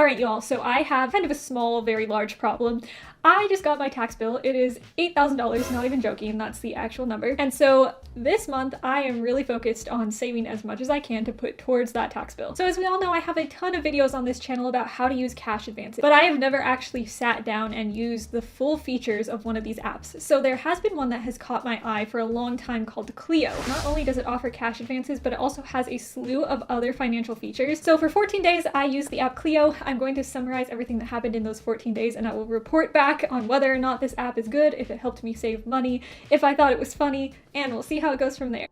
Alright y'all, so I have kind of a small, very large problem. I just got my tax bill. It is $8,000, not even joking, that's the actual number. And so this month I am really focused on saving as much as I can to put towards that tax bill. So as we all know, I have a ton of videos on this channel about how to use cash advances, but I have never actually sat down and used the full features of one of these apps. So there has been one that has caught my eye for a long time called Cleo. Not only does it offer cash advances, but it also has a slew of other financial features. So for 14 days, I used the app Cleo. I'm going to summarize everything that happened in those 14 days and I will report back on whether or not this app is good, if it helped me save money, if I thought it was funny, and we'll see how it goes from there.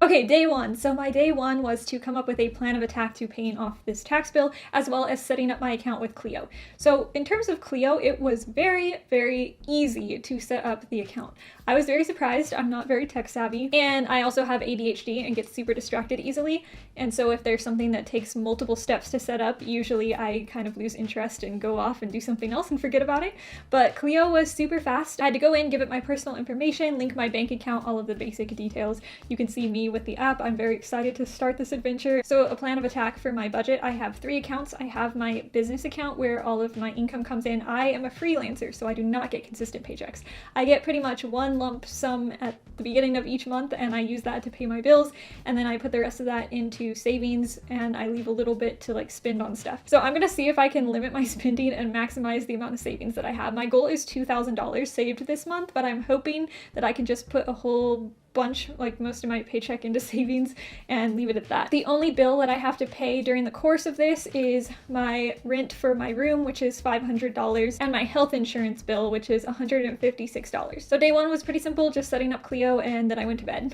Okay, day one. So my day one was to come up with a plan of attack to paying off this tax bill, as well as setting up my account with Cleo. So in terms of Cleo, it was very, very easy to set up the account. I was very surprised. I'm not very tech savvy, and I also have ADHD and get super distracted easily. And so if there's something that takes multiple steps to set up, usually I kind of lose interest and go off and do something else and forget about it. But Cleo was super fast. I had to go in, give it my personal information, link my bank account, all of the basic details. You can see me with the app. I'm very excited to start this adventure. So a plan of attack for my budget. I have 3 accounts. I have my business account where all of my income comes in. I am a freelancer, so I do not get consistent paychecks. I get pretty much one lump sum at the beginning of each month, and I use that to pay my bills, and then I put the rest of that into savings, and I leave a little bit to like spend on stuff. So I'm gonna see if I can limit my spending and maximize the amount of savings that I have. My goal is $2,000 saved this month, but I'm hoping that I can just put a whole bunch, like most of my paycheck, into savings and leave it at that. The only bill that I have to pay during the course of this is my rent for my room, which is $500, and my health insurance bill, which is $156. So day one was pretty simple, just setting up Cleo, and then I went to bed.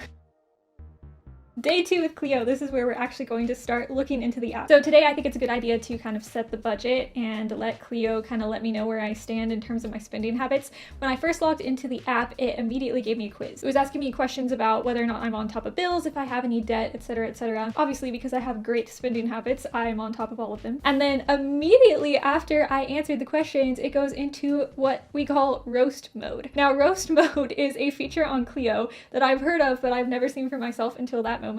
Day 2 with Cleo, this is where we're actually going to start looking into the app. So today I think it's a good idea to kind of set the budget and let Cleo kind of let me know where I stand in terms of my spending habits. When I first logged into the app, it immediately gave me a quiz. It was asking me questions about whether or not I'm on top of bills, if I have any debt, etc., etc. Obviously, because I have great spending habits, I'm on top of all of them. And then immediately after I answered the questions, it goes into what we call roast mode. Now, roast mode is a feature on Cleo that I've heard of, but I've never seen for myself until that moment.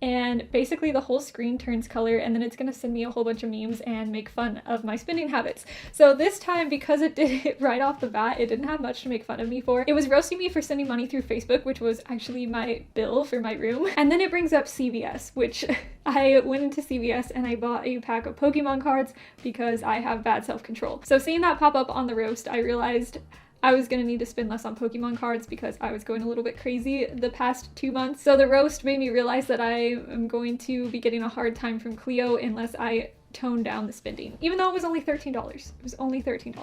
And basically the whole screen turns color, and then it's gonna send me a whole bunch of memes and make fun of my spending habits. So this time, because it did it right off the bat, it didn't have much to make fun of me for. It was roasting me for sending money through Facebook, which was actually my bill for my room. And then it brings up CVS, which I went into CVS and I bought a pack of Pokemon cards because I have bad self-control. So seeing that pop up on the roast, I realized I was gonna need to spend less on Pokemon cards because I was going a little bit crazy the past 2 months. So the roast made me realize that I am going to be getting a hard time from Cleo unless I tone down the spending, even though it was only $13. It was only $13.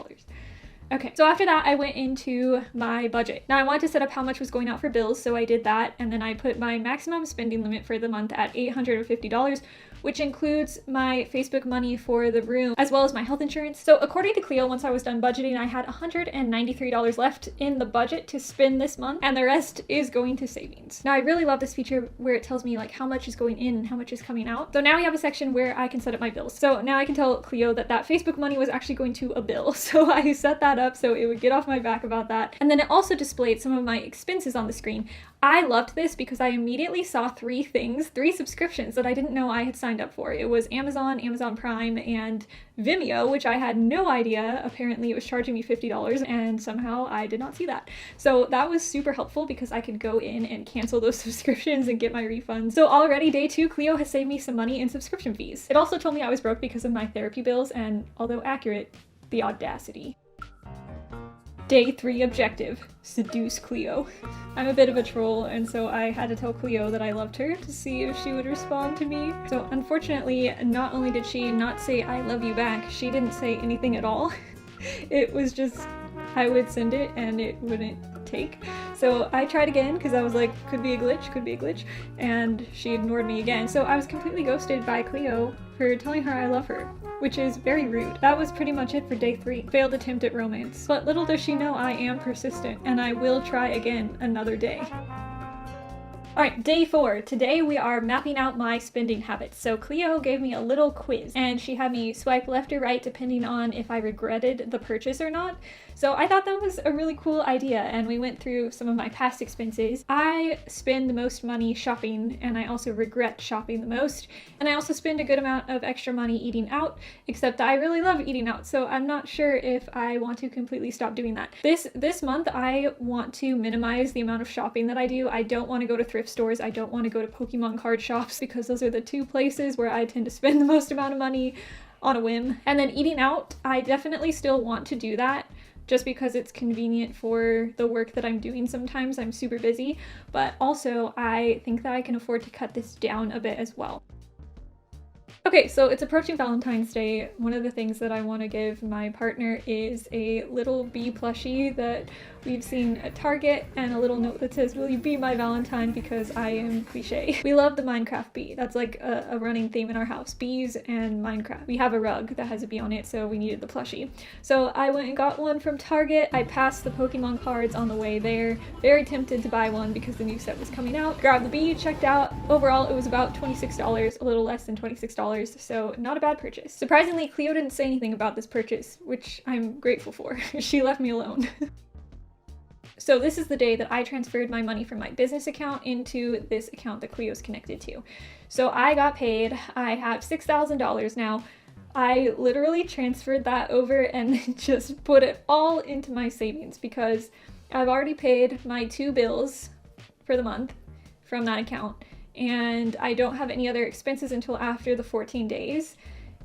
Okay, so after that, I went into my budget. Now I wanted to set up how much was going out for bills, so I did that, and then I put my maximum spending limit for the month at $850, which includes my Facebook money for the room, as well as my health insurance. So according to Cleo, once I was done budgeting, I had $193 left in the budget to spend this month, and the rest is going to savings. Now I really love this feature where it tells me like how much is going in and how much is coming out. So now we have a section where I can set up my bills. So now I can tell Cleo that that Facebook money was actually going to a bill. So I set that up so it would get off my back about that. And then it also displayed some of my expenses on the screen. I loved this because I immediately saw 3 subscriptions that I didn't know I had signed up for. It was Amazon, Amazon Prime, and Vimeo, which I had no idea. Apparently it was charging me $50, and somehow I did not see that. So that was super helpful because I could go in and cancel those subscriptions and get my refunds. So already day 2, Cleo has saved me some money in subscription fees. It also told me I was broke because of my therapy bills, and although accurate, the audacity. Day 3 objective, seduce Cleo. I'm a bit of a troll, and so I had to tell Cleo that I loved her to see if she would respond to me. So unfortunately, not only did she not say I love you back, she didn't say anything at all. It was just, I would send it and it wouldn't take. So I tried again because I was like, could be a glitch, and she ignored me again. So I was completely ghosted by Cleo for telling her I love her, which is very rude. That was pretty much it for day 3. Failed attempt at romance. But little does she know I am persistent, and I will try again another day. Alright, day 4. Today we are mapping out my spending habits. So Cleo gave me a little quiz and she had me swipe left or right depending on if I regretted the purchase or not. So I thought that was a really cool idea and we went through some of my past expenses. I spend the most money shopping and I also regret shopping the most. And I also spend a good amount of extra money eating out, except I really love eating out. So I'm not sure if I want to completely stop doing that. This month I want to minimize the amount of shopping that I do. I don't want to go to thrift stores. I don't want to go to Pokemon card shops because those are the two places where I tend to spend the most amount of money on a whim. And then eating out, I definitely still want to do that just because it's convenient for the work that I'm doing. Sometimes I'm super busy, but also I think that I can afford to cut this down a bit as well. Okay, so it's approaching Valentine's Day. One of the things that I want to give my partner is a little bee plushie that we've seen at Target and a little note that says, "Will you be my Valentine because I am cliche." We love the Minecraft bee. That's like a running theme in our house, bees and Minecraft. We have a rug that has a bee on it, so we needed the plushie. So I went and got one from Target. I passed the Pokemon cards on the way there. Very tempted to buy one because the new set was coming out. Grabbed the bee, checked out. Overall, it was about $26, a little less than $26, so not a bad purchase. Surprisingly, Cleo didn't say anything about this purchase, which I'm grateful for. She left me alone. So this is the day that I transferred my money from my business account into this account that Cleo's connected to. So I got paid. I have $6,000 now. I literally transferred that over and then just put it all into my savings because I've already paid my 2 bills for the month from that account. And I don't have any other expenses until after the 14 days.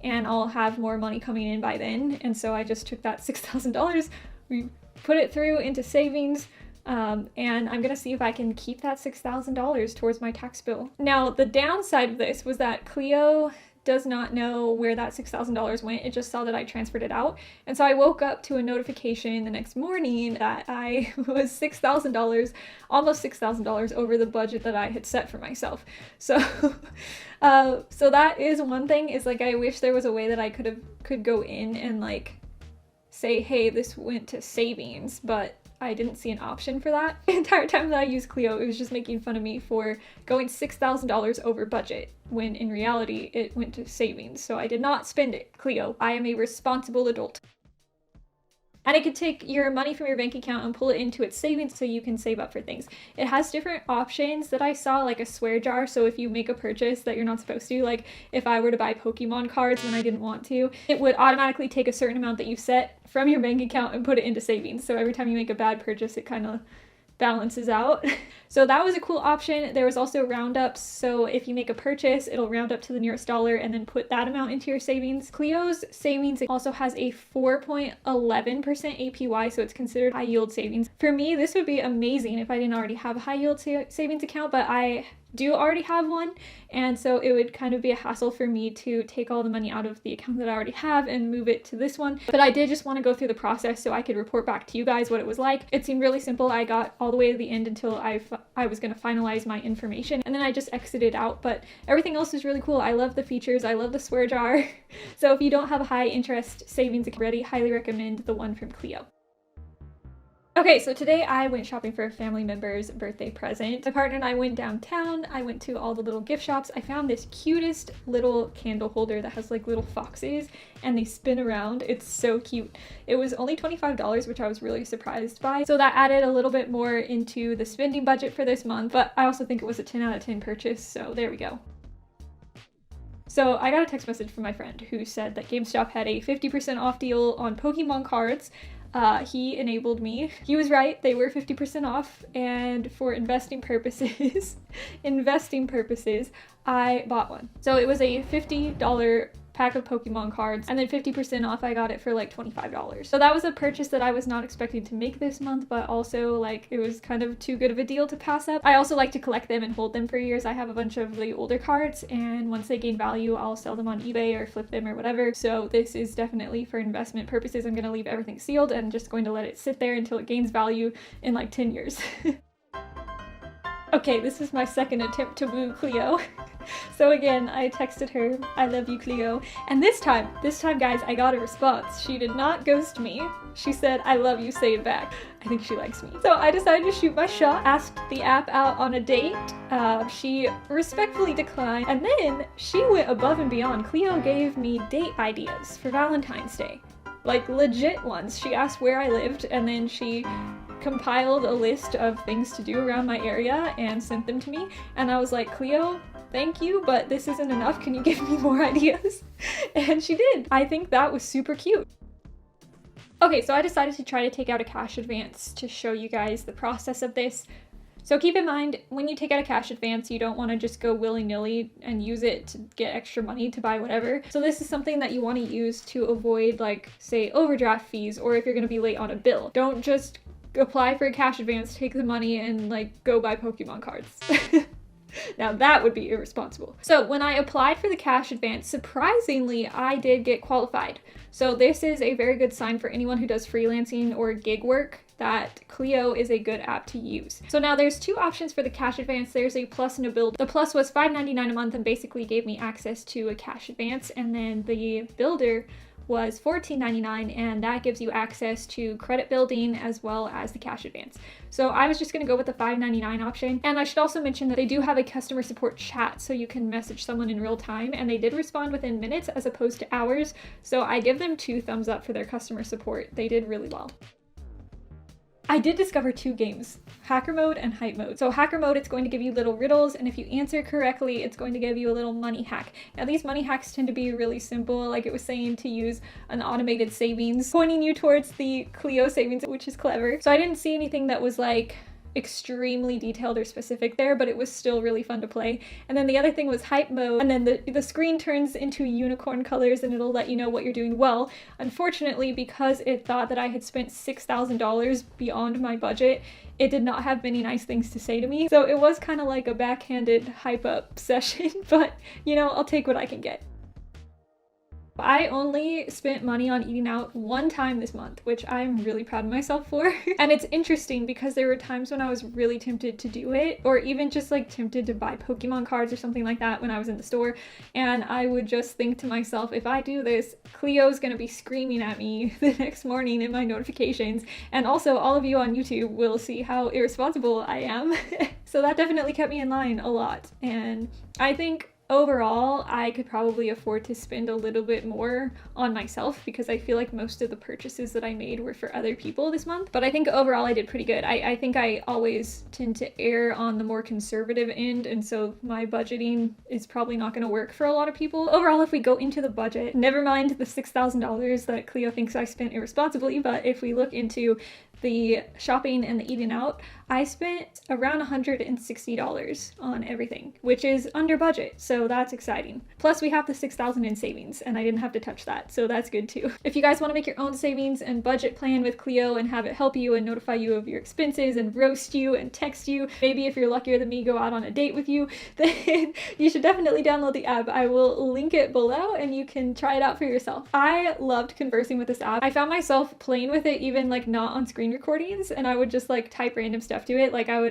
And I'll have more money coming in by then. And so I just took that $6,000, we put it through into savings, and I'm gonna see if I can keep that $6,000 towards my tax bill. Now, the downside of this was that Cleo does not know where that $6,000 went. It just saw that I transferred it out. And so I woke up to a notification the next morning that I was $6,000, almost $6,000 over the budget that I had set for myself. So, so that is one thing, is like, I wish there was a way that I could go in and like say, hey, this went to savings, but I didn't see an option for that. The entire time that I used Cleo, it was just making fun of me for going $6,000 over budget, when in reality it went to savings. So I did not spend it, Cleo. I am a responsible adult. And it could take your money from your bank account and pull it into its savings so you can save up for things. It has different options that I saw, like a swear jar. So if you make a purchase that you're not supposed to, like if I were to buy Pokemon cards when I didn't want to, it would automatically take a certain amount that you set from your bank account and put it into savings. So every time you make a bad purchase, it kind of balances out. So that was a cool option. There was also roundups. So if you make a purchase, it'll round up to the nearest dollar and then put that amount into your savings. Cleo's savings also has a 4.11% APY, so it's considered high yield savings. For me, this would be amazing if I didn't already have a high yield savings account, but I do already have one, and so it would kind of be a hassle for me to take all the money out of the account that I already have and move it to this one. But I did just want to go through the process so I could report back to you guys what it was like. It seemed really simple. I got all the way to the end until I was going to finalize my information, and then I just exited out, but everything else is really cool. I love the features. I love the swear jar. So if you don't have a high interest savings account already, highly recommend the one from Cleo. Okay, so today I went shopping for a family member's birthday present. My partner and I went downtown. I went to all the little gift shops. I found this cutest little candle holder that has like little foxes and they spin around. It's so cute. It was only $25, which I was really surprised by. So that added a little bit more into the spending budget for this month, but I also think it was a 10 out of 10 purchase, so there we go. So I got a text message from my friend who said that GameStop had a 50% off deal on Pokemon cards. He enabled me. He was right, they were 50% off, and for investing purposes, I bought one. So it was a $50 pack of Pokemon cards, and then 50% off, I got it for like $25. So that was a purchase that I was not expecting to make this month, but also like it was kind of too good of a deal to pass up. I also like to collect them and hold them for years. I have a bunch of the older cards, and once they gain value, I'll sell them on eBay or flip them or whatever. So this is definitely for investment purposes. I'm gonna leave everything sealed and just going to let it sit there until it gains value in like 10 years. Okay, this is my second attempt to woo Cleo. So again, I texted her, I love you, Cleo. And this time, guys, I got a response. She did not ghost me. She said, I love you, say it back. I think she likes me. So I decided to shoot my shot, asked the app out on a date. She respectfully declined, and then she went above and beyond. Cleo gave me date ideas for Valentine's Day. Like legit ones. She asked where I lived, and then she compiled a list of things to do around my area and sent them to me. And I was like, Cleo, thank you, but this isn't enough. Can you give me more ideas? And she did. I think that was super cute. Okay, so I decided to try to take out a cash advance to show you guys the process of this. So keep in mind, when you take out a cash advance, you don't want to just go willy-nilly and use it to get extra money to buy whatever. So this is something that you want to use to avoid, like, say, overdraft fees, or if you're going to be late on a bill. Don't just apply for a cash advance, take the money, and, like, go buy Pokemon cards. Now that would be irresponsible. So when I applied for the cash advance, surprisingly, I did get qualified. So this is a very good sign for anyone who does freelancing or gig work that Cleo is a good app to use. So now there's two options for the cash advance. There's a plus and a build. The plus was $5.99 a month and basically gave me access to a cash advance, and then the builder was $14.99, and that gives you access to credit building as well as the cash advance. So I was just going to go with the $5.99 option. And I should also mention that they do have a customer support chat, so you can message someone in real time, and they did respond within minutes as opposed to hours. So I give them 2 thumbs up for their customer support. They did really well. I did discover 2 games, Hacker Mode and Hype Mode. So Hacker Mode, it's going to give you little riddles, and if you answer correctly, it's going to give you a little money hack. Now these money hacks tend to be really simple, like it was saying to use an automated savings, pointing you towards the Cleo savings, which is clever. So I didn't see anything that was like extremely detailed or specific there, but it was still really fun to play. And then the other thing was Hype Mode, and then the screen turns into unicorn colors and it'll let you know what you're doing well. Unfortunately, because it thought that I had spent $6,000 beyond my budget, it did not have many nice things to say to me. So it was kind of like a backhanded hype up session, but you know, I'll take what I can get. I only spent money on eating out 1 time this month, which I'm really proud of myself for. And it's interesting because there were times when I was really tempted to do it, or even just like tempted to buy Pokemon cards or something like that when I was in the store. And I would just think to myself, if I do this, Cleo's gonna be screaming at me the next morning in my notifications. And also all of you on YouTube will see how irresponsible I am. So that definitely kept me in line a lot. And I think overall, I could probably afford to spend a little bit more on myself because I feel like most of the purchases that I made were for other people this month. But I think overall I did pretty good. I think I always tend to err on the more conservative end, and so my budgeting is probably not going to work for a lot of people. Overall, if we go into the budget, never mind the $6,000 that Cleo thinks I spent irresponsibly, but if we look into the shopping and the eating out, I spent around $160 on everything, which is under budget, so that's exciting. Plus we have the $6,000 in savings, and I didn't have to touch that, so that's good too. If you guys want to make your own savings and budget plan with Cleo and have it help you and notify you of your expenses and roast you and text you, maybe if you're luckier than me, go out on a date with you, then you should definitely download the app. I will link it below and you can try it out for yourself. I loved conversing with this app. I found myself playing with it even like not on screen recordings, and I would just like type random stuff to it. Like I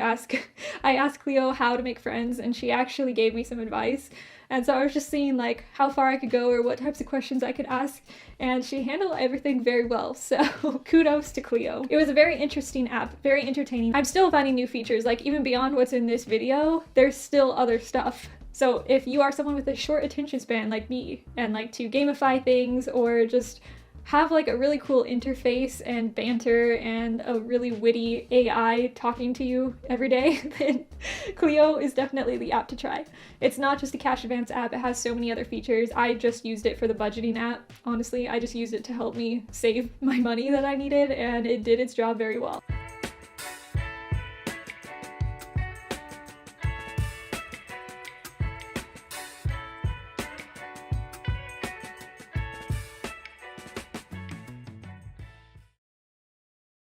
asked Cleo how to make friends, and she actually gave me some advice. And so I was just seeing like how far I could go or what types of questions I could ask, and she handled everything very well. So kudos to Cleo. It was a very interesting app, very entertaining. I'm still finding new features, like even beyond what's in this video, there's still other stuff. So if you are someone with a short attention span like me and like to gamify things or just have like a really cool interface and banter and a really witty AI talking to you every day, then Cleo is definitely the app to try. It's not just a cash advance app, it has so many other features. I just used it for the budgeting app. Honestly, I just used it to help me save my money that I needed, and it did its job very well.